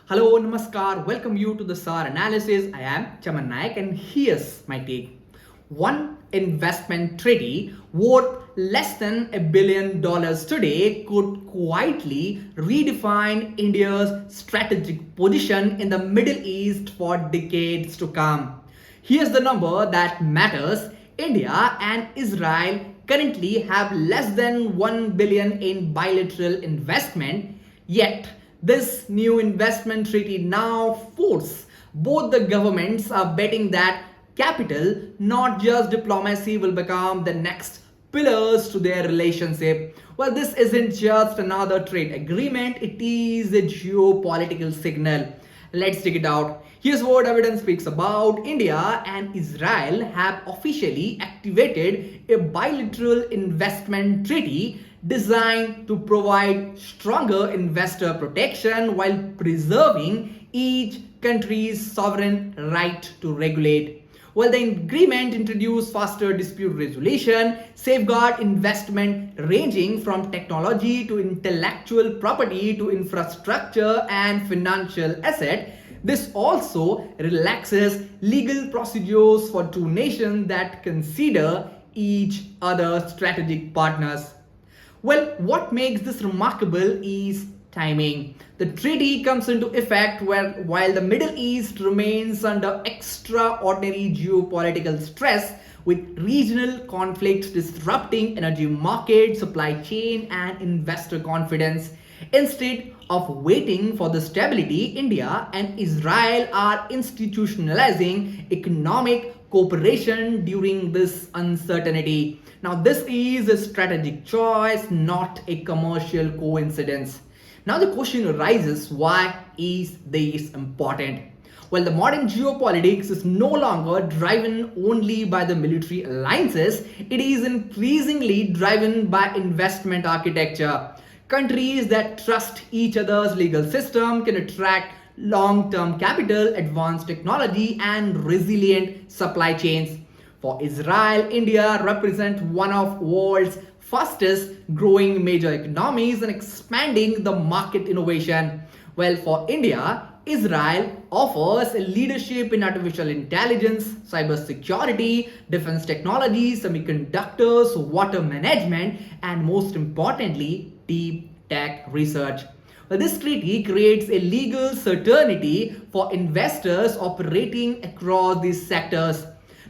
Hello, Namaskar. Welcome you to the SAAR Analysis. I am Chaman Nayak and here's my take. One investment treaty worth less than $1 billion today could quietly redefine India's strategic position in the Middle East for decades to come. Here's the number that matters. India and Israel currently have less than 1 billion in bilateral investment, yet this new investment treaty now forces both the governments are betting that capital, not just diplomacy, will become the next pillars to their relationship. Well, this isn't just another trade agreement, it is a geopolitical signal. Let's take it out. Here's what evidence speaks about. India and Israel have officially activated a bilateral investment treaty designed to provide stronger investor protection while preserving each country's sovereign right to regulate. Well, the agreement introduced faster dispute resolution, safeguard investment ranging from technology to intellectual property to infrastructure and financial asset. This also relaxes legal procedures for two nations that consider each other strategic partners. Well, what makes this remarkable is timing. The treaty comes into effect while the Middle East remains under extraordinary geopolitical stress, with regional conflicts disrupting energy markets, supply chain, and investor confidence. Instead of waiting for the stability, India and Israel are institutionalizing economic cooperation during this uncertainty. Now, this is a strategic choice, not a commercial coincidence. Now, the question arises, why is this important? Well, the modern geopolitics is no longer driven only by the military alliances, it is increasingly driven by investment architecture. Countries that trust each other's legal system can attract long-term capital, advanced technology, and resilient supply chains. For Israel, India represents one of the world's fastest growing major economies and expanding the market innovation. Well, for India, Israel offers a leadership in artificial intelligence, cybersecurity, defense technology, semiconductors, water management, and most importantly, deep tech research. Well, this treaty creates a legal certainty for investors operating across these sectors.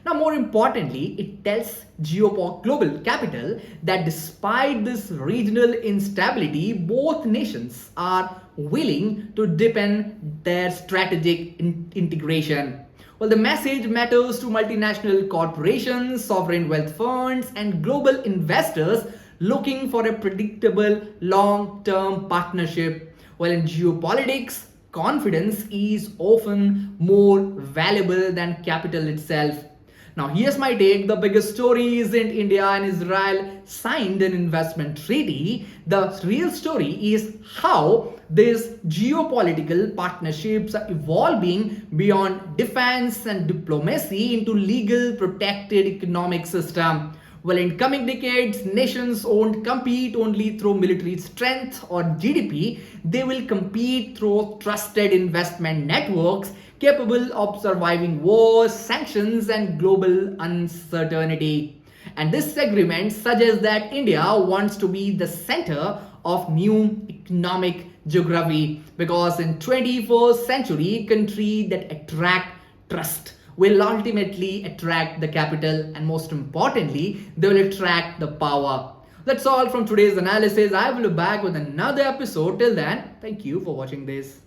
Now, more importantly, it tells global capital that despite this regional instability, both nations are willing to deepen their strategic integration. Well, the message matters to multinational corporations, sovereign wealth funds, and global investors looking for a predictable long-term partnership. Well, in geopolitics, confidence is often more valuable than capital itself. Now, here's my take. The biggest story isn't India and Israel signed an investment treaty. The real story is how these geopolitical partnerships are evolving beyond defense and diplomacy into legal protected economic system. Well, in coming decades, nations won't compete only through military strength or GDP. They will compete through trusted investment networks capable of surviving wars, sanctions, and global uncertainty. And this agreement suggests that India wants to be the center of new economic geography, because in 21st century, countries that attract trust will ultimately attract the capital, and most importantly, they will attract the power. That's all from today's analysis. I will be back with another episode. Till then, thank you for watching this.